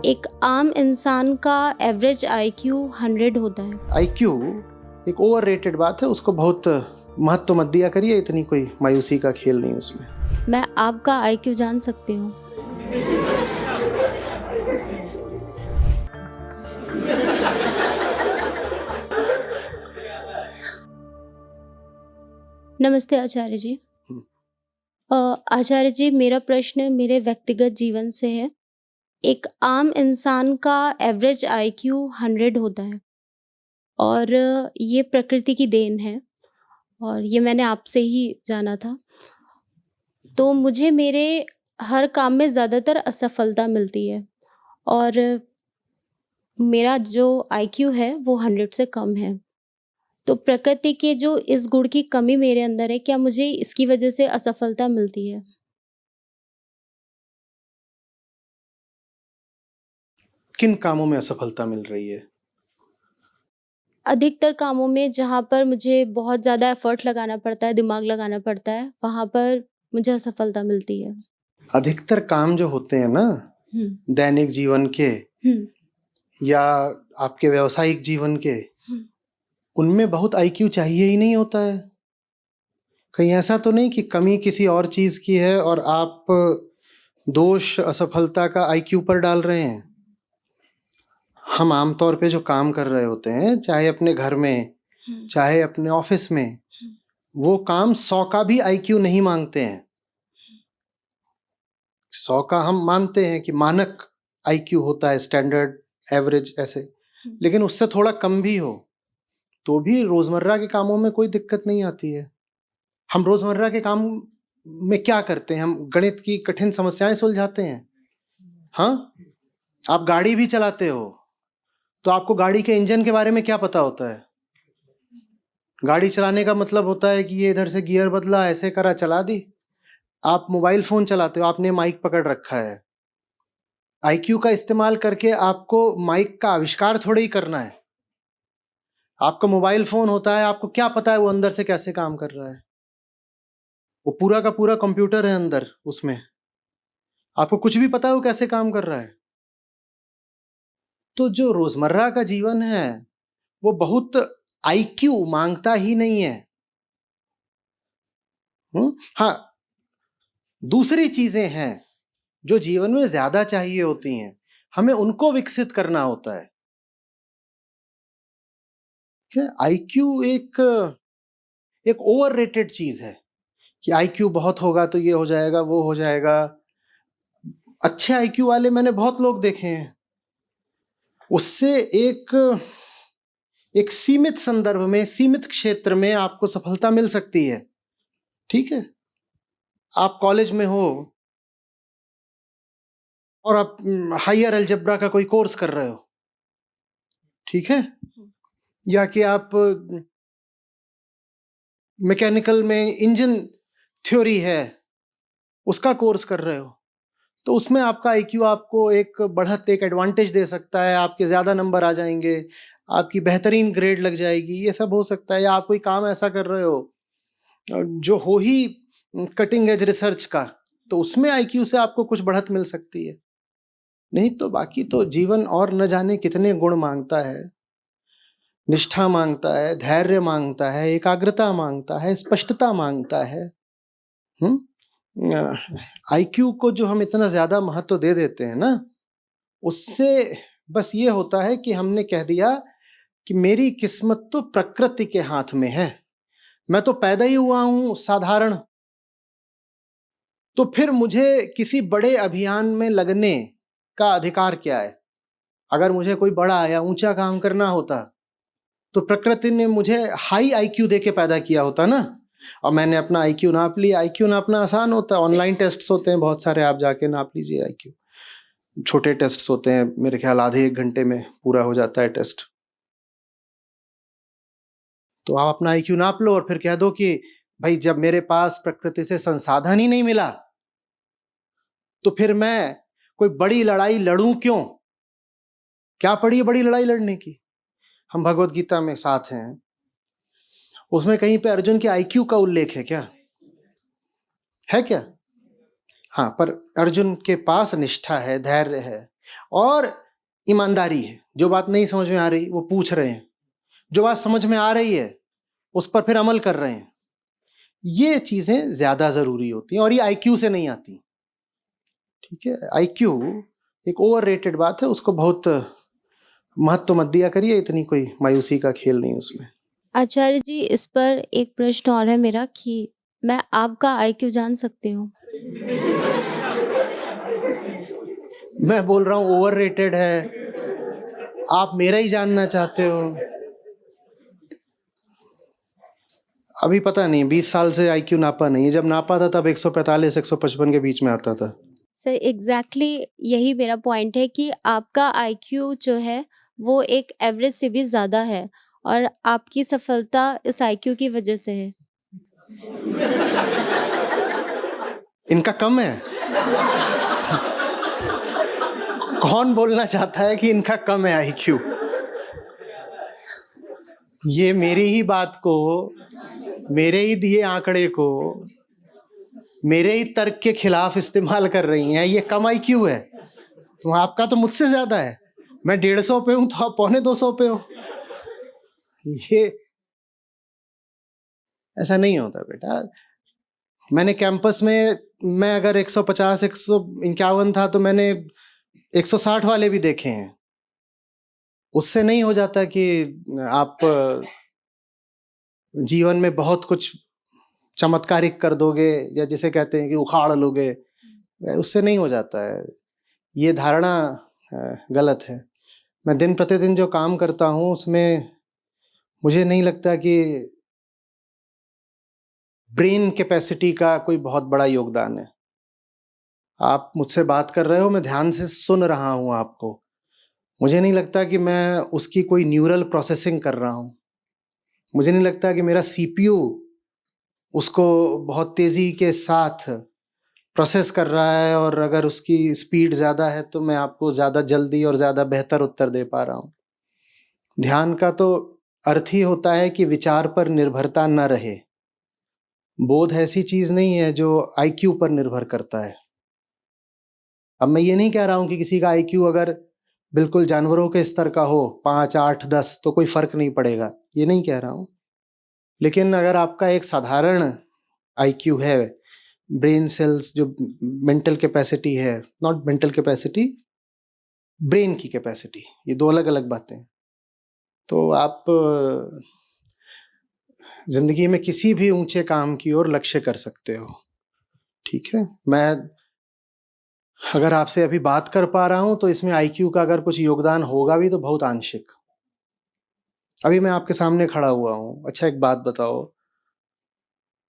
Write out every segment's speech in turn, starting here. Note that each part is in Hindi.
एक आम इंसान का एवरेज आईक्यू 100 होता है। आईक्यू एक ओवररेटेड बात है, उसको बहुत महत्व मत दिया करिए, इतनी कोई मायूसी का खेल नहीं उसमें। मैं आपका आईक्यू जान सकती हूँ? नमस्ते आचार्य जी। आचार्य जी, मेरा प्रश्न मेरे व्यक्तिगत जीवन से है। एक आम इंसान का एवरेज आईक्यू 100 होता है और ये प्रकृति की देन है और ये मैंने आपसे ही जाना था। तो मुझे मेरे हर काम में ज़्यादातर असफलता मिलती है और मेरा जो आईक्यू है वो 100 से कम है। तो प्रकृति के जो इस गुण की कमी मेरे अंदर है, क्या मुझे इसकी वजह से असफलता मिलती है? किन कामों में असफलता मिल रही है? अधिकतर कामों में जहाँ पर मुझे बहुत ज़्यादा एफ़र्ट लगाना पड़ता है, दिमाग लगाना पड़ता है, वहाँ पर मुझे असफलता मिलती है। अधिकतर काम जो होते हैं ना हुँ, दैनिक जीवन के हुँ, या आपके व्यावसायिक जीवन के, हुँ। उनमें बहुत आईक्यू चाहिए ही नहीं होता है। कहीं ऐसा तो नहीं कि कमी किसी और चीज की है और आप दोष असफलता का आईक्यू पर डाल रहे हैं। हम आमतौर पे जो काम कर रहे होते हैं, चाहे अपने घर में हुँ, चाहे अपने ऑफिस में, हुँ, वो काम 100 का भी आईक्यू नहीं मांगते हैं। 100 का हम मानते हैं कि मानक आईक्यू होता है, स्टैंडर्ड एवरेज ऐसे, हुँ। लेकिन उससे थोड़ा कम भी हो तो भी रोजमर्रा के कामों में कोई दिक्कत नहीं आती है। हम रोजमर्रा के काम में क्या करते हैं? हम गणित की कठिन समस्याएं सुलझाते हैं। हाँ, आप गाड़ी भी चलाते हो तो आपको गाड़ी के इंजन के बारे में क्या पता होता है? गाड़ी चलाने का मतलब होता है कि ये इधर से गियर बदला, ऐसे करा, चला दी। आप मोबाइल फोन चलाते हो, आपने माइक पकड़ रखा है। आईक्यू का इस्तेमाल करके आपको माइक का आविष्कार थोड़ा ही करना है। आपका मोबाइल फोन होता है, आपको क्या पता है वो अंदर से कैसे काम कर रहा है? वो पूरा का पूरा कंप्यूटर है अंदर, उसमें आपको कुछ भी पता है वो कैसे काम कर रहा है? तो जो रोजमर्रा का जीवन है वो बहुत आईक्यू मांगता ही नहीं है। हाँ, दूसरी चीजें हैं जो जीवन में ज्यादा चाहिए होती हैं, हमें उनको विकसित करना होता है। आईक्यू एक एक ओवररेटेड चीज है कि आईक्यू बहुत होगा तो ये हो जाएगा, वो हो जाएगा। अच्छे आईक्यू वाले मैंने बहुत लोग देखे हैं, उससे एक एक सीमित संदर्भ में, सीमित क्षेत्र में आपको सफलता मिल सकती है। ठीक है, आप कॉलेज में हो और आप हायर अलजेब्रा का कोई कोर्स कर रहे हो, ठीक है, या कि आप मैकेनिकल में इंजन थ्योरी है उसका कोर्स कर रहे हो, तो उसमें आपका आईक्यू आपको एक बढ़त, एक एडवांटेज दे सकता है। आपके ज़्यादा नंबर आ जाएंगे, आपकी बेहतरीन ग्रेड लग जाएगी, ये सब हो सकता है। या आप कोई काम ऐसा कर रहे हो जो हो ही कटिंग एज रिसर्च का, तो उसमें आईक्यू से आपको कुछ बढ़त मिल सकती है। नहीं तो बाकी तो जीवन और न जाने कितने गुण मांगता है। निष्ठा मांगता है, धैर्य मांगता है, एकाग्रता मांगता है, स्पष्टता मांगता है। आईक्यू को जो हम इतना ज्यादा महत्व दे देते हैं ना, उससे बस ये होता है कि हमने कह दिया कि मेरी किस्मत तो प्रकृति के हाथ में है, मैं तो पैदा ही हुआ हूं साधारण, तो फिर मुझे किसी बड़े अभियान में लगने का अधिकार क्या है? अगर मुझे कोई बड़ा या ऊंचा काम करना होता तो प्रकृति ने मुझे हाई आईक्यू दे के पैदा किया होता ना, और मैंने अपना आईक्यू नाप लिया। आईक्यू नापना आसान होता है, ऑनलाइन टेस्ट्स होते हैं बहुत सारे, आप जाके नाप लीजिए आईक्यू। छोटे टेस्ट्स होते हैं, मेरे ख्याल आधे एक घंटे में पूरा हो जाता है टेस्ट। तो आप अपना आईक्यू नाप लो और फिर कह दो कि भाई जब मेरे पास प्रकृति से संसाधन ही नहीं मिला तो फिर मैं कोई बड़ी लड़ाई लड़ूं क्यों? क्या पड़ी है बड़ी लड़ाई लड़ने की? हम भगवत गीता में साथ हैं, उसमें कहीं पे अर्जुन के आईक्यू का उल्लेख है क्या? है क्या? हाँ, पर अर्जुन के पास निष्ठा है, धैर्य है, और ईमानदारी है। जो बात नहीं समझ में आ रही वो पूछ रहे हैं, जो बात समझ में आ रही है उस पर फिर अमल कर रहे हैं। ये चीजें ज्यादा जरूरी होती हैं और ये आईक्यू से नहीं आती। ठीक है, आईक्यू एक ओवररेटेड बात है, उसको बहुत महत्व मत दिया करिए, इतनी कोई मायूसी का खेल नहीं उसमें। आचार्य जी, इस पर एक प्रश्न और है मेरा कि मैं आपका आईक्यू जान सकती हूँ? मैं बोल रहा हूँ ओवररेटेड है, आप मेरा ही जानना चाहते हो। अभी पता नहीं, 20 साल से आईक्यू नापा नहीं है। जब नापा था तब 145 155 के बीच में आता था। सर एग्जैक्टली यही मेरा पॉइंट है कि आपका आईक्यू जो है वो एक एवरेज से भी ज़्यादा है और आपकी सफलता इस आईक्यू की वजह से है। इनका कम है? कौन बोलना चाहता है कि इनका कम है आईक्यू? ये मेरी ही बात को, मेरे ही दिए आंकड़े को मेरे ही तर्क के खिलाफ इस्तेमाल कर रही हैं। ये कम आईक्यू है? तो आपका तो मुझसे ज्यादा है। मैं 150 पे हूं तो आप 250 पे हो। ये ऐसा नहीं होता बेटा। मैंने कैंपस में, मैं अगर 150 151 था तो मैंने 160 वाले भी देखे हैं। उससे नहीं हो जाता कि आप जीवन में बहुत कुछ चमत्कारिक कर दोगे या जिसे कहते हैं कि उखाड़ लोगे, उससे नहीं हो जाता है। ये धारणा गलत है। मैं दिन प्रतिदिन जो काम करता हूँ उसमें मुझे नहीं लगता कि ब्रेन कैपेसिटी का कोई बहुत बड़ा योगदान है। आप मुझसे बात कर रहे हो, मैं ध्यान से सुन रहा हूँ आपको। मुझे नहीं लगता कि मैं उसकी कोई न्यूरल प्रोसेसिंग कर रहा हूँ। मुझे नहीं लगता कि मेरा सीपीयू उसको बहुत तेजी के साथ प्रोसेस कर रहा है और अगर उसकी स्पीड ज़्यादा है तो मैं आपको ज़्यादा जल्दी और ज़्यादा बेहतर उत्तर दे पा रहा हूँ। ध्यान का तो अर्थ ही होता है कि विचार पर निर्भरता न रहे। बोध ऐसी चीज़ नहीं है जो आईक्यू पर निर्भर करता है। अब मैं ये नहीं कह रहा हूँ कि किसी का आईक्यू अगर बिल्कुल जानवरों के स्तर का हो, 5 8 10, तो कोई फर्क नहीं पड़ेगा, ये नहीं कह रहा हूँ। लेकिन अगर आपका एक साधारण आईक्यू है, ब्रेन सेल्स जो मेंटल कैपेसिटी है, नॉट मेंटल कैपेसिटी, ब्रेन की कैपेसिटी, ये दो अलग अलग बातें हैं। तो आप जिंदगी में किसी भी ऊंचे काम की ओर लक्ष्य कर सकते हो। ठीक है, मैं अगर आपसे अभी बात कर पा रहा हूं तो इसमें आईक्यू का अगर कुछ योगदान होगा भी तो बहुत आंशिक। अभी मैं आपके सामने खड़ा हुआ हूं। अच्छा, एक बात बताओ,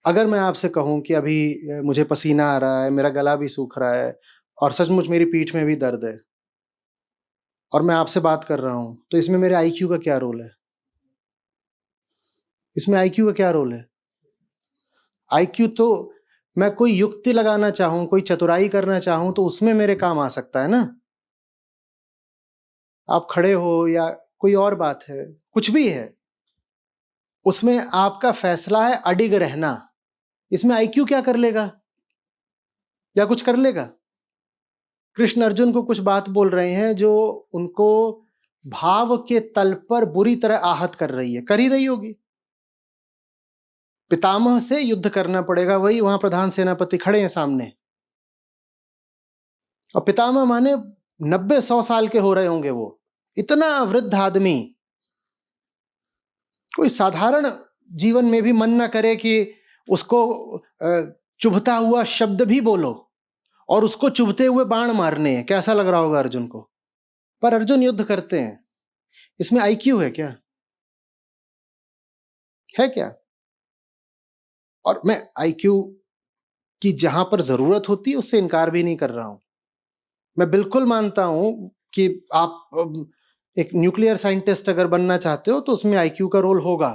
अगर मैं आपसे कहूं कि अभी मुझे पसीना आ रहा है, मेरा गला भी सूख रहा है और सचमुच मेरी पीठ में भी दर्द है और मैं आपसे बात कर रहा हूं, तो इसमें मेरे आईक्यू का क्या रोल है? इसमें आईक्यू का क्या रोल है? आईक्यू तो, मैं कोई युक्ति लगाना चाहूं, कोई चतुराई करना चाहूं तो उसमें मेरे काम आ सकता है ना। आप खड़े हो या कोई और बात है, कुछ भी है, उसमें आपका फैसला है अडिग रहना। इसमें आईक्यू क्या कर लेगा या कुछ कर लेगा? कृष्ण अर्जुन को कुछ बात बोल रहे हैं जो उनको भाव के तल पर बुरी तरह आहत कर रही है, कर ही रही होगी। पितामह से युद्ध करना पड़ेगा, वही वहां प्रधान सेनापति खड़े हैं सामने, और पितामह माने 90 100 साल के हो रहे होंगे वो, इतना वृद्ध आदमी। कोई साधारण जीवन में भी मन ना करे कि उसको चुभता हुआ शब्द भी बोलो और उसको चुभते हुए बाण मारने हैं। कैसा लग रहा होगा अर्जुन को? पर अर्जुन युद्ध करते हैं। इसमें आईक्यू है क्या? है क्या? और मैं आईक्यू की जहां पर जरूरत होती है उससे इनकार भी नहीं कर रहा हूं। मैं बिल्कुल मानता हूं कि आप एक न्यूक्लियर साइंटिस्ट अगर बनना चाहते हो तो उसमें आईक्यू का रोल होगा।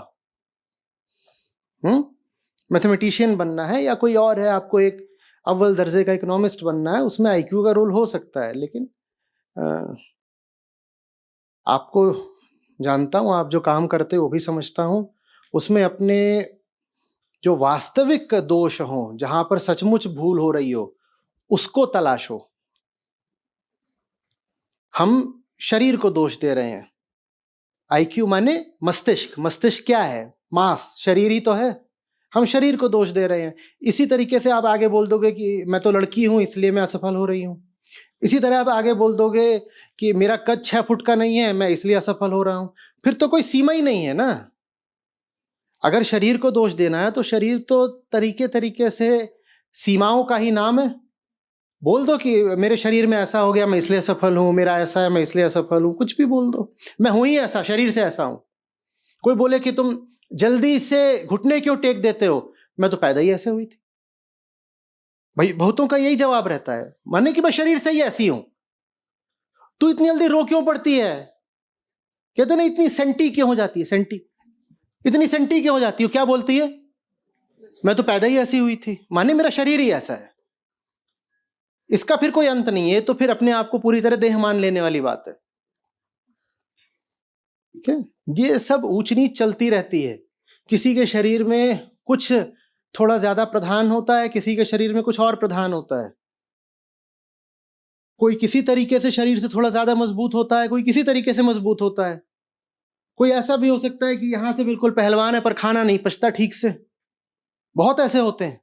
मैथमेटिशियन बनना है या कोई और है, आपको एक अव्वल दर्जे का इकोनॉमिस्ट बनना है, उसमें आईक्यू का रोल हो सकता है। लेकिन आपको जानता हूं, आप जो काम करते हो वो भी समझता हूं, उसमें अपने जो वास्तविक दोष हो, जहां पर सचमुच भूल हो रही हो, उसको तलाशो। हम शरीर को दोष दे रहे हैं। आईक्यू माने मस्तिष्क। मस्तिष्क क्या है? मास, शरीर ही तो है। हम शरीर को दोष दे रहे हैं। इसी तरीके से आप आगे बोल दोगे कि मैं तो लड़की हूं इसलिए मैं असफल हो रही हूं। इसी तरह आप आगे बोल दोगे कि मेरा कद 6 फुट का नहीं है, मैं इसलिए असफल हो रहा हूं। फिर तो कोई सीमा ही नहीं है ना। अगर शरीर को दोष देना है तो शरीर तो तरीके तरीके से सीमाओं का ही नाम है। बोल दो कि मेरे शरीर में ऐसा हो गया, मैं इसलिए असफल हूं, मेरा ऐसा है, मैं इसलिए असफल हूं, कुछ भी बोल दो, मैं हूं ही ऐसा, शरीर से ऐसा हूं। कोई बोले कि तुम जल्दी से घुटने क्यों टेक देते हो, मैं तो पैदा ही ऐसे हुई थी। भाई बहुतों का यही जवाब रहता है, माने कि मैं शरीर से ही ऐसी हूं। तू इतनी जल्दी रो क्यों पड़ती है? कहते ना इतनी सेंटी क्यों हो जाती है, सेंटी, इतनी सेंटी क्यों हो जाती हो? क्या बोलती है? मैं तो पैदा ही ऐसी हुई थी, माने मेरा शरीर ही ऐसा है। इसका फिर कोई अंत नहीं है, तो फिर अपने आप को पूरी तरह देह मान लेने वाली बात है। ठीक है, ये सब ऊंच नीच चलती रहती है। किसी के शरीर में कुछ थोड़ा ज्यादा प्रधान होता है, किसी के शरीर में कुछ और प्रधान होता है। कोई किसी तरीके से शरीर से थोड़ा ज्यादा मजबूत होता है, कोई किसी तरीके से मजबूत होता है। कोई ऐसा भी हो सकता है कि यहां से बिल्कुल पहलवान है पर खाना नहीं पचता ठीक से। बहुत ऐसे होते हैं।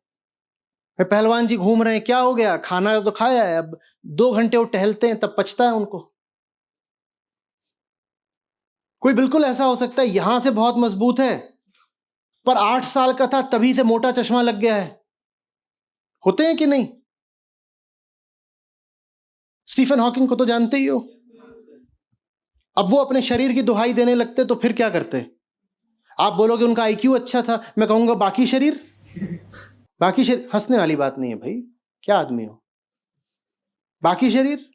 फिर पहलवान जी घूम रहे हैं, क्या हो गया? खाना तो खाया है, अब 2 घंटे वो टहलते हैं तब पचता है उनको। कोई बिल्कुल ऐसा हो सकता है यहां से बहुत मजबूत है पर 8 साल का था तभी से मोटा चश्मा लग गया है। होते हैं कि नहीं? स्टीफन हॉकिंग को तो जानते ही हो। अब वो अपने शरीर की दुहाई देने लगते तो फिर क्या करते? आप बोलोगे उनका आईक्यू अच्छा था, मैं कहूंगा बाकी शरीर, बाकी शरीर। हंसने वाली बात नहीं है भाई, क्या आदमी हो। बाकी शरीर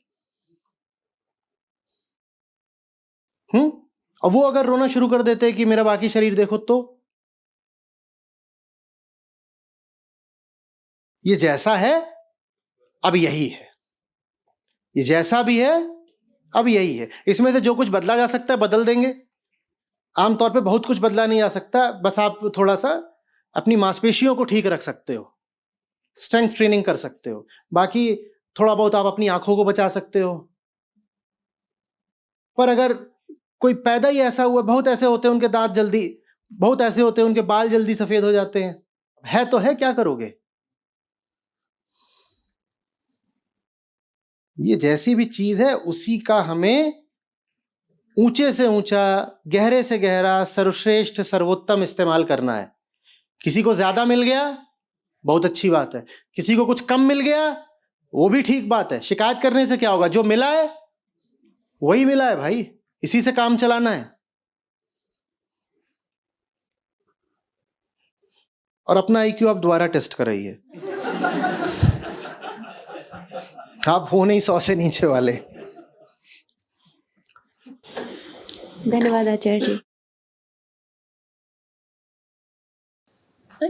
और वो अगर रोना शुरू कर देते कि मेरा बाकी शरीर देखो, तो ये जैसा है अब यही है, ये जैसा भी है अब यही है। इसमें से जो कुछ बदला जा सकता है बदल देंगे। आमतौर पे बहुत कुछ बदला नहीं जा सकता, बस आप थोड़ा सा अपनी मांसपेशियों को ठीक रख सकते हो, स्ट्रेंथ ट्रेनिंग कर सकते हो। बाकी थोड़ा बहुत आप अपनी आंखों को बचा सकते हो। पर अगर कोई पैदा ही ऐसा हुआ, बहुत ऐसे होते हैं उनके दांत जल्दी, बहुत ऐसे होते हैं उनके बाल जल्दी सफेद हो जाते हैं, है तो है, क्या करोगे? ये जैसी भी चीज है उसी का हमें ऊंचे से ऊंचा, गहरे से गहरा, सर्वश्रेष्ठ सर्वोत्तम इस्तेमाल करना है। किसी को ज्यादा मिल गया बहुत अच्छी बात है, किसी को कुछ कम मिल गया वो भी ठीक बात है। शिकायत करने से क्या होगा? जो मिला है वही मिला है भाई, इसी से काम चलाना है। और अपना आईक्यू आप दोबारा टेस्ट कराइए। आप हो नहीं 100 से नीचे वाले। धन्यवाद आचार्य जी।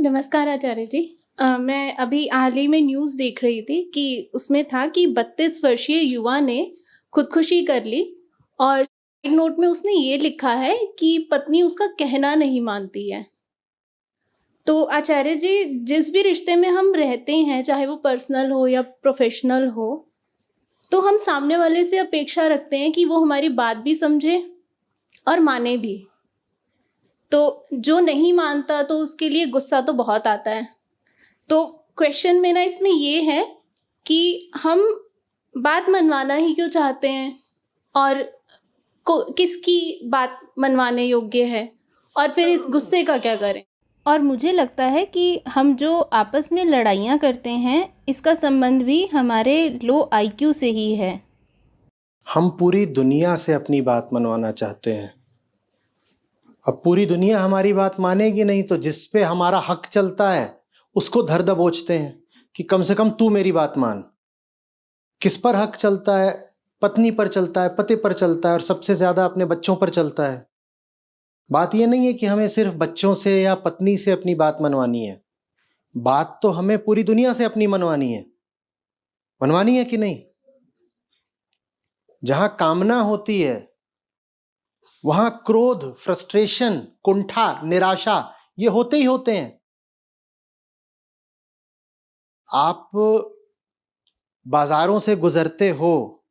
नमस्कार आचार्य जी। मैं अभी हाल ही में न्यूज़ देख रही थी कि उसमें था कि 32 वर्षीय युवा ने खुदकुशी कर ली और साइड नोट में उसने ये लिखा है कि पत्नी उसका कहना नहीं मानती है। तो आचार्य जी, जिस भी रिश्ते में हम रहते हैं, चाहे वो पर्सनल हो या प्रोफेशनल हो, तो हम सामने वाले से अपेक्षा रखते हैं कि वो हमारी बात भी समझे और माने भी। तो जो नहीं मानता तो उसके लिए गुस्सा तो बहुत आता है। तो क्वेश्चन मेरा इसमें ये है कि हम बात मनवाना ही क्यों चाहते हैं और किसकी बात मनवाने योग्य है, और फिर इस गुस्से का क्या करें? और मुझे लगता है कि हम जो आपस में लड़ाइयाँ करते हैं इसका संबंध भी हमारे लो आईक्यू से ही है। हम पूरी दुनिया से अपनी बात मनवाना चाहते हैं। अब पूरी दुनिया हमारी बात मानेगी नहीं तो जिस पे हमारा हक चलता है उसको धर दबोचते हैं कि कम से कम तू मेरी बात मान। किस पर हक चलता है? पत्नी पर चलता है, पति पर चलता है और सबसे ज्यादा अपने बच्चों पर चलता है। बात यह नहीं है कि हमें सिर्फ बच्चों से या पत्नी से अपनी बात मनवानी है, बात तो हमें पूरी दुनिया से अपनी मनवानी है। मनवानी है कि नहीं? जहां कामना होती है वहां क्रोध, फ्रस्ट्रेशन, कुंठा, निराशा ये होते ही होते हैं। आप बाजारों से गुजरते हो,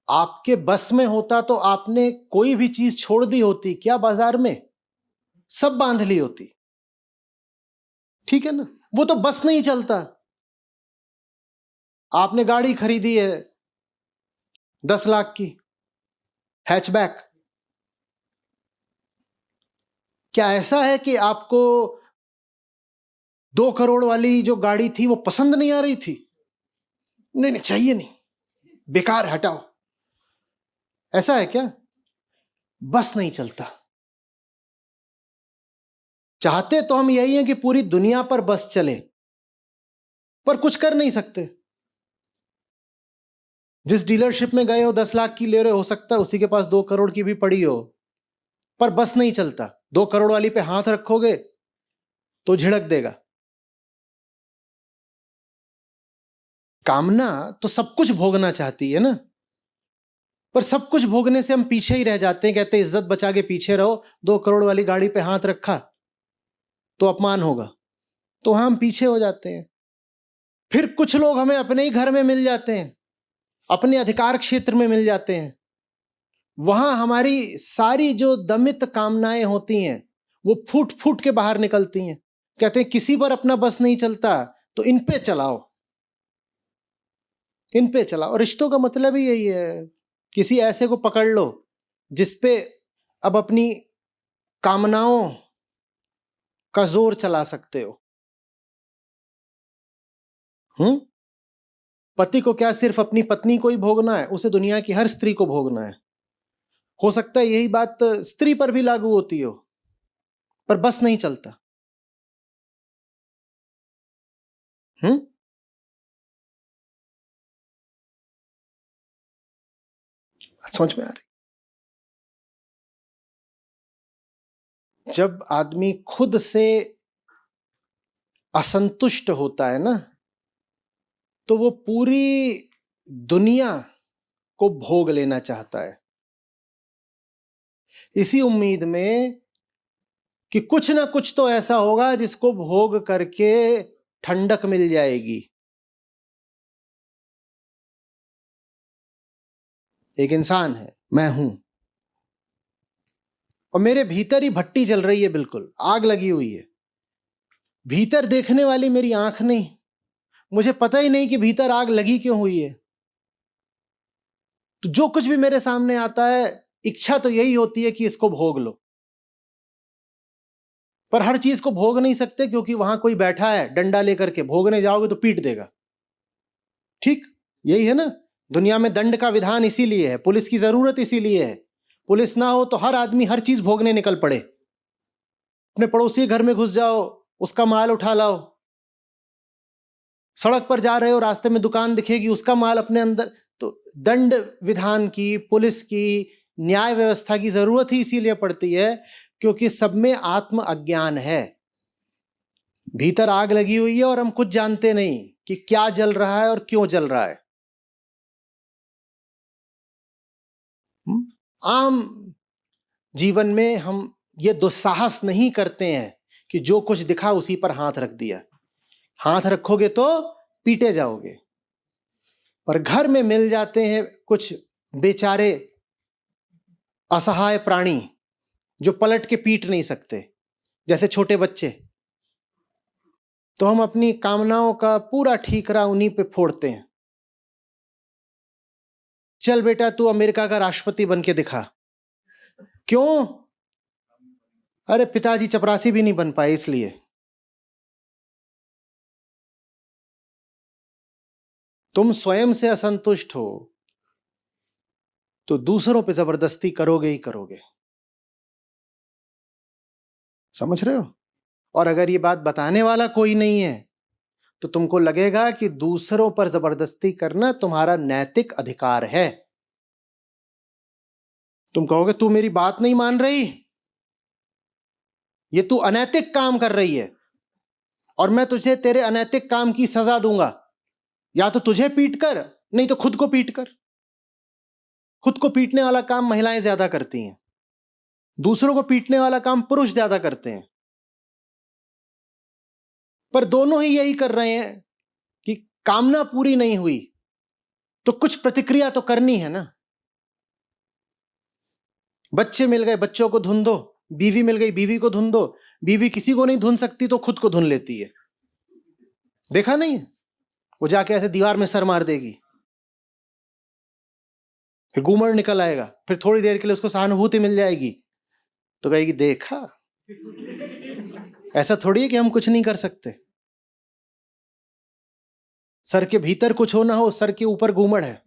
आपके बस में होता तो आपने कोई भी चीज छोड़ दी होती क्या बाजार में? सब बांध ली होती। ठीक है ना? वो तो बस नहीं चलता। आपने गाड़ी खरीदी है 10 लाख की, हैचबैक। क्या ऐसा है कि आपको 2 करोड़ वाली जो गाड़ी थी वो पसंद नहीं आ रही थी? नहीं नहीं, चाहिए नहीं, बेकार, हटाओ। ऐसा है क्या? बस नहीं चलता। चाहते तो हम यही हैं कि पूरी दुनिया पर बस चले, पर कुछ कर नहीं सकते। जिस डीलरशिप में गए हो 10 लाख की ले रहे हो सकता है उसी के पास 2 करोड़ की भी पड़ी हो, पर बस नहीं चलता। 2 करोड़ वाली पे हाथ रखोगे तो झिड़क देगा। कामना तो सब कुछ भोगना चाहती है ना, पर सब कुछ भोगने से हम पीछे ही रह जाते हैं। कहते हैं इज्जत बचा के पीछे रहो। 2 करोड़ वाली गाड़ी पे हाथ रखा तो अपमान होगा, तो हम पीछे हो जाते हैं। फिर कुछ लोग हमें अपने ही घर में मिल जाते हैं, अपने अधिकार क्षेत्र में मिल जाते हैं। वहां हमारी सारी जो दमित कामनाएं होती हैं वो फूट फूट के बाहर निकलती हैं। कहते हैं किसी पर अपना बस नहीं चलता तो इन पे चलाओ, इन पे चलाओ। रिश्तों का मतलब ही यही है, किसी ऐसे को पकड़ लो जिसपे अब अपनी कामनाओं का जोर चला सकते हो। पति को क्या सिर्फ अपनी पत्नी को ही भोगना है? उसे दुनिया की हर स्त्री को भोगना है। हो सकता है यही बात स्त्री पर भी लागू होती हो, पर बस नहीं चलता। समझ में आ रही? जब आदमी खुद से असंतुष्ट होता है ना, तो वो पूरी दुनिया को भोग लेना चाहता है, इसी उम्मीद में कि कुछ ना कुछ तो ऐसा होगा जिसको भोग करके ठंडक मिल जाएगी। एक इंसान है, मैं हूं, और मेरे भीतर ही भट्टी जल रही है, बिल्कुल आग लगी हुई है। भीतर देखने वाली मेरी आंख नहीं, मुझे पता ही नहीं कि भीतर आग लगी क्यों हुई है। तो जो कुछ भी मेरे सामने आता है, इच्छा तो यही होती है कि इसको भोग लो, पर हर चीज को भोग नहीं सकते क्योंकि वहां कोई बैठा है डंडा लेकर के। भोगने जाओगे तो पीट देगा। ठीक यही है ना? दुनिया में दंड का विधान इसीलिए है, पुलिस की जरूरत इसीलिए है। पुलिस ना हो तो हर आदमी हर चीज भोगने निकल पड़े। अपने पड़ोसी घर में घुस जाओ, उसका माल उठा लाओ। सड़क पर जा रहे हो, रास्ते में दुकान दिखेगी, उसका माल अपने अंदर। तो दंड विधान की, पुलिस की, न्याय व्यवस्था की जरूरत ही इसीलिए पड़ती है क्योंकि सब में आत्म अज्ञान है। भीतर आग लगी हुई है और हम कुछ जानते नहीं कि क्या जल रहा है और क्यों जल रहा है। आम जीवन में हम ये दुस्साहस नहीं करते हैं कि जो कुछ दिखा उसी पर हाथ रख दिया। हाथ रखोगे तो पीटे जाओगे। पर घर में मिल जाते हैं कुछ बेचारे असहाय प्राणी जो पलट के पीट नहीं सकते, जैसे छोटे बच्चे। तो हम अपनी कामनाओं का पूरा ठीकरा उन्हीं पे फोड़ते हैं। चल बेटा तू अमेरिका का राष्ट्रपति बन के दिखा। क्यों? अरे पिताजी चपरासी भी नहीं बन पाए इसलिए। तुम स्वयं से असंतुष्ट हो तो दूसरों पे जबरदस्ती करोगे ही करोगे। समझ रहे हो? और अगर ये बात बताने वाला कोई नहीं है तो तुमको लगेगा कि दूसरों पर जबरदस्ती करना तुम्हारा नैतिक अधिकार है। तुम कहोगे तू मेरी बात नहीं मान रही, ये तू अनैतिक काम कर रही है और मैं तुझे तेरे अनैतिक काम की सजा दूंगा। या तो तुझे पीट कर, नहीं तो खुद को पीट कर। खुद को पीटने वाला काम महिलाएं ज्यादा करती हैं, दूसरों को पीटने वाला काम पुरुष ज्यादा करते हैं। पर दोनों ही यही कर रहे हैं कि कामना पूरी नहीं हुई तो कुछ प्रतिक्रिया तो करनी है ना। बच्चे मिल गए, बच्चों को धुन दो। बीवी मिल गई, बीवी को धुन दो। बीवी किसी को नहीं धुन सकती तो खुद को धुन लेती है, देखा नहीं है? वो जाके ऐसे दीवार में सर मार देगी, फिर गूमड़ निकल आएगा, फिर थोड़ी देर के लिए उसको सहानुभूति मिल जाएगी तो कहेगी देखा। ऐसा थोड़ी है कि हम कुछ नहीं कर सकते। सर के भीतर कुछ हो ना हो, सर के ऊपर गूमड़ है।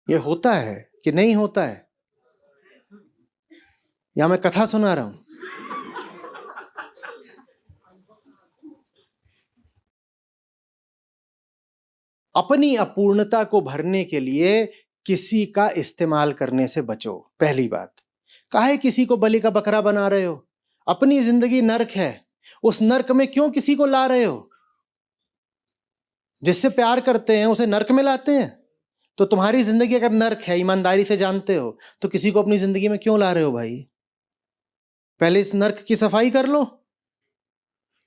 ये होता है कि नहीं होता है? या मैं कथा सुना रहा हूं? अपनी अपूर्णता को भरने के लिए किसी का इस्तेमाल करने से बचो। पहली बात, काहे किसी को बलि का बकरा बना रहे हो? अपनी जिंदगी नर्क है, उस नर्क में क्यों किसी को ला रहे हो? जिससे प्यार करते हैं उसे नर्क में लाते हैं। तो तुम्हारी जिंदगी अगर नर्क है, ईमानदारी से जानते हो, तो किसी को अपनी जिंदगी में क्यों ला रहे हो भाई? पहले इस नर्क की सफाई कर लो।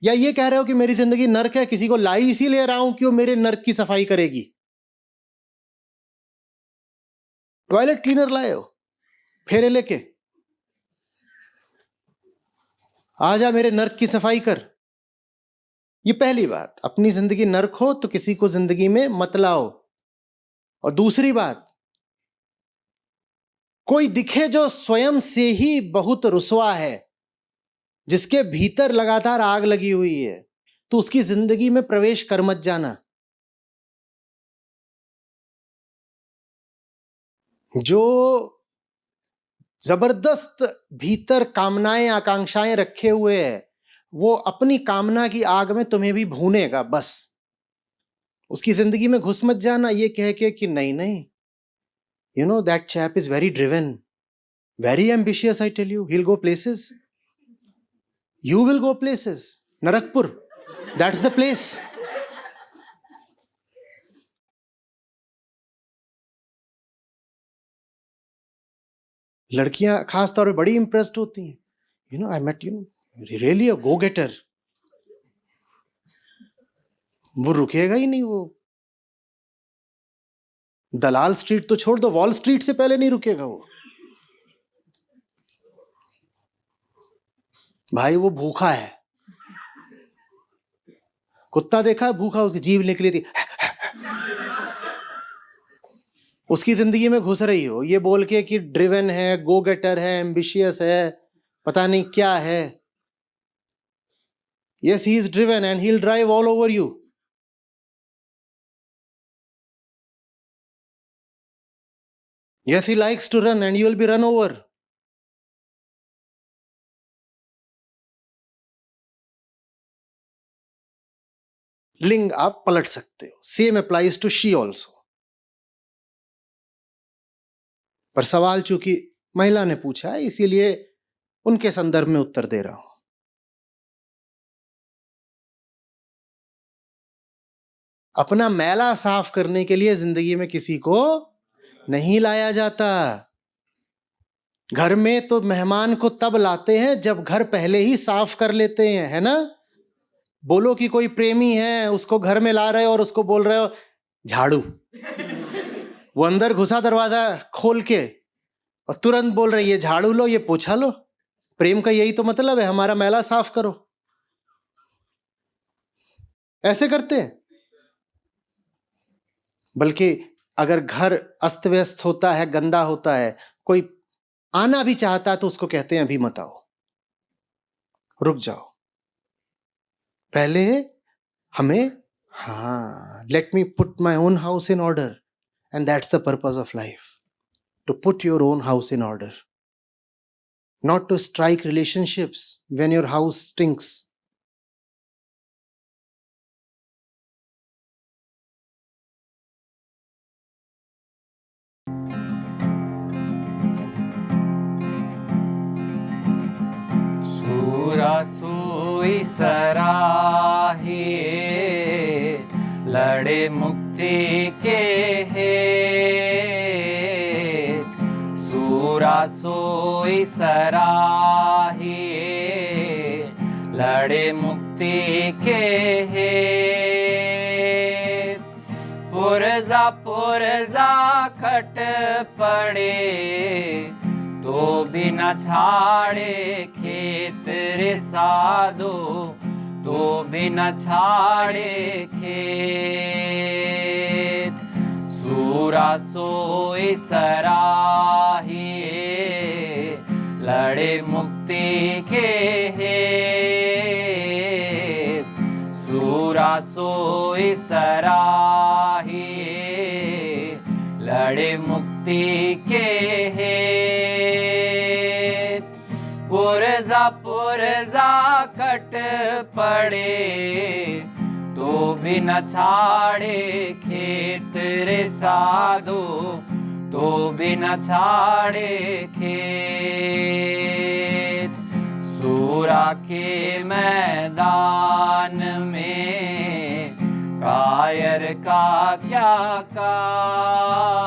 या ये कह रहे हो कि मेरी जिंदगी नर्क है, किसी को लाई इसीलिए रहा हूं कि वो मेरे नर्क की सफाई करेगी। टॉयलेट क्लीनर लाए हो फेरे लेके, आजा मेरे नर्क की सफाई कर। ये पहली बात। अपनी जिंदगी नर्क हो तो किसी को जिंदगी में मत लाओ। और दूसरी बात, कोई दिखे जो स्वयं से ही बहुत रुस्वा है, जिसके भीतर लगातार आग लगी हुई है, तो उसकी जिंदगी में प्रवेश कर मत जाना। जो जबरदस्त भीतर कामनाएं आकांक्षाएं रखे हुए है, वो अपनी कामना की आग में तुम्हें भी भूनेगा। बस उसकी जिंदगी में घुस मत जाना ये कह के कि नहीं नहीं, you know that chap is very driven, very ambitious, I tell you, he'll go places, you will go places. Narakpur, that's the place. लड़कियां खास तौर पे बड़ी इंप्रेस्ड होती हैं। You know, I met, you know, really a go getter. वो रुकेगा ही नहीं। वो दलाल स्ट्रीट तो छोड़ दो, वॉल स्ट्रीट से पहले नहीं रुकेगा वो भाई। वो भूखा है, कुत्ता देखा है भूखा, उसकी जीभ निकली थी, उसकी जिंदगी में घुस रही हो ये बोल के कि ड्रिवन है, गो गेटर है, एम्बिशियस है, पता नहीं क्या है। Yes, he is driven and he will drive all over you. Yes, he likes to run and you will be run over. लिंग आप पलट सकते हो। Same applies to she also. पर सवाल चूंकि महिला ने पूछा है इसीलिए उनके संदर्भ में उत्तर दे रहा हूं। अपना मैला साफ करने के लिए जिंदगी में किसी को नहीं लाया जाता। घर में तो मेहमान को तब लाते हैं जब घर पहले ही साफ कर लेते हैं, है ना? बोलो कि कोई प्रेमी है, उसको घर में ला रहे हो और उसको बोल रहे हो झाड़ू, वो अंदर घुसा दरवाजा खोल के और तुरंत बोल रहे ये झाड़ू लो, ये पोछा लो। प्रेम का यही तो मतलब है, हमारा मैला साफ करो। ऐसे करते हैं। बल्कि अगर घर अस्त व्यस्त होता है, गंदा होता है, कोई आना भी चाहता है तो उसको कहते हैं अभी मत आओ, रुक जाओ, पहले हमें, हाँ, let me put my own house in order. And that's the purpose of life, to put your own house in order, not to strike relationships when your house stinks. सोई सराहे लड़े मुक्ति के हे, सूरा सोई सराहे लड़े मुक्ति के हे, पुर पुरजा खट पड़े तो भी न छाड़े खेत रे साधो, तो भी न छाड़े खेत। सूरा सोई सराहिए लड़े मुक्ति के हेत। सूरा सोई सराहिए लड़े मुक्ति के हेत। पुरजा कट पड़े तो भी न छाड़े खेत रे साधो, तो भी न छाड़े खेत। सूरा के मैदान में कायर का क्या काम।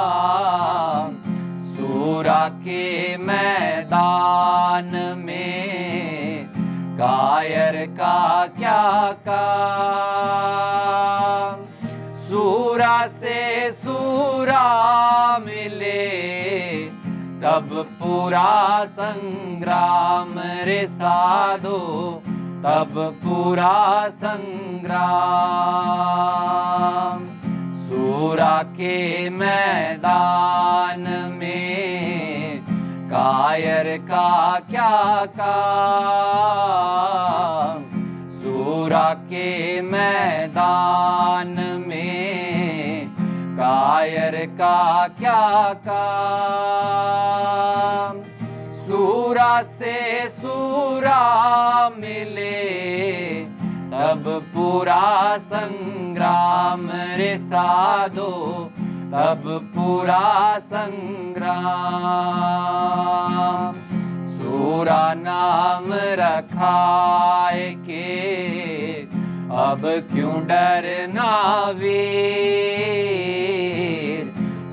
सूरा के मैदान में कायर का क्या काम। सूरा से सूरा मिले तब पूरा संग्राम रे साधो, तब पूरा संग्राम। सूरा के मैदान में कायर का क्या काम। सूरा के मैदान में कायर का क्या काम। सूरा से सूरा मिले तब पूरा संग्राम रे साधो, तब पूरा संग्राम। सूरा नाम रखाए के अब क्यों डरना वीर।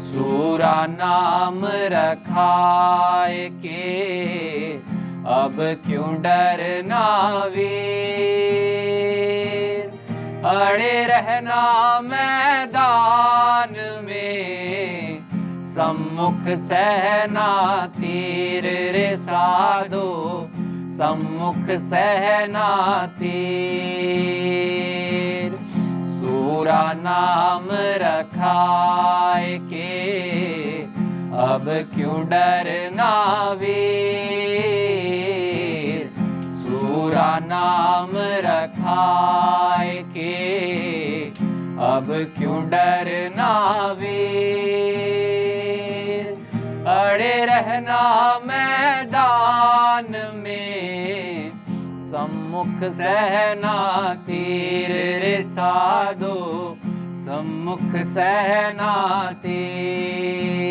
सूरा नाम रखाए के अब क्यों डरना वीर। अड़े रहना मैदान में सम्मुख सहना तीर रे साधो, सम्मुख सहना तीर। सूरा नाम रखाए के अब क्यों डरना वीर। सूरा नाम रखाए के अब क्यों डरना वीर। अड़े रहना मैदान में सम्मुख सहना तीर रे साधो, सम्मुख सहना तीर।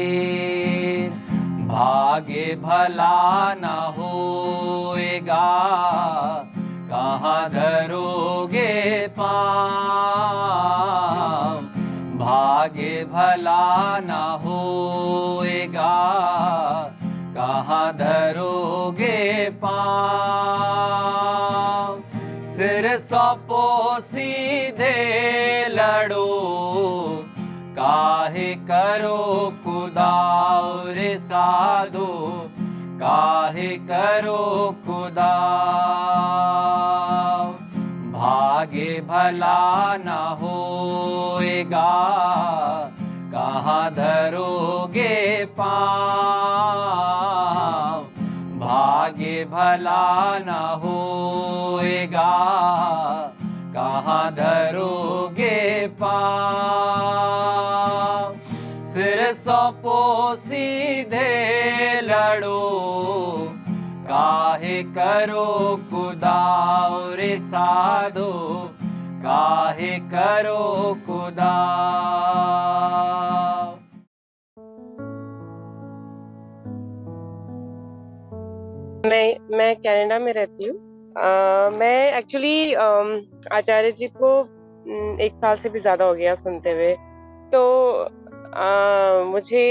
भागे भला न होएगा कहाँ धरोगे पाँव। भागे भला न होएगा कहाँ धरोगे पाँव। सिर सौंपो सीधे लड़ो काहे करो कुदाव रे साधो, काहे करो कुदाव। भागे भला न होएगा कहाँ धरोगे पाँव। भागे भला न होएगा कहाँ धरोगे पाँव। सिर सौंपो सीधे लड़ो काहे करो कुदाव रे साधो, काहे करो कुदाव। मैं कनाडा में रहती हूँ। मैं एक्चुअली आचार्य जी को 1 साल से भी ज्यादा हो गया सुनते हुए। तो मुझे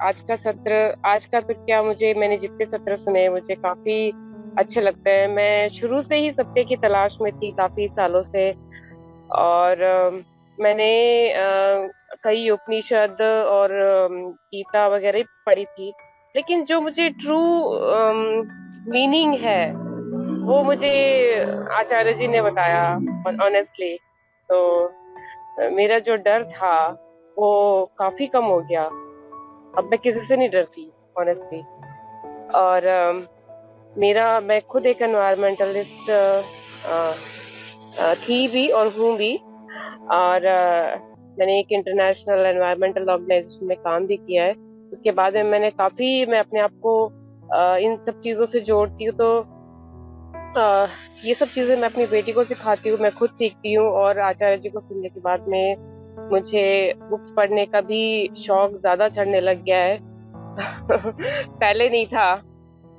आज का तो क्या, मैंने जितने सत्र सुने मुझे काफी अच्छे लगते हैं। मैं शुरू से ही सत्य की तलाश में थी काफी सालों से, और मैंने कई उपनिषद और गीता वगैरह पढ़ी थी, लेकिन जो मुझे ट्रू मीनिंग है वो मुझे आचार्य जी ने बताया ऑनेस्टली। तो मेरा जो डर था वो काफी कम हो गया। अब मैं किसी से नहीं डरती ऑनेस्टली। और मैं खुद एक एनवायरमेंटलिस्ट थी भी और हूँ भी। और मैंने एक इंटरनेशनल एनवायरमेंटल ऑर्गेनाइजेशन में काम भी किया है। उसके बाद में मैं अपने आप को इन सब चीज़ों से जोड़ती हूँ। तो ये सब चीज़ें मैं अपनी बेटी को सिखाती हूँ, मैं खुद सीखती हूँ। और आचार्य जी को सुनने के बाद में मुझे बुक्स पढ़ने का भी शौक ज़्यादा चढ़ने लग गया है। पहले नहीं था,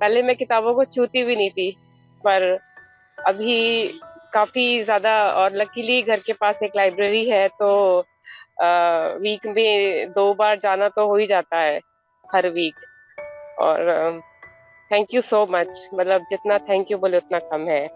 पहले मैं किताबों को छूती भी नहीं थी, पर अभी काफी ज्यादा। और लकीली घर के पास एक लाइब्रेरी है, तो वीक में 2 बार जाना तो हो ही जाता है हर वीक। और थैंक यू सो मच, मतलब जितना थैंक यू बोले उतना कम है।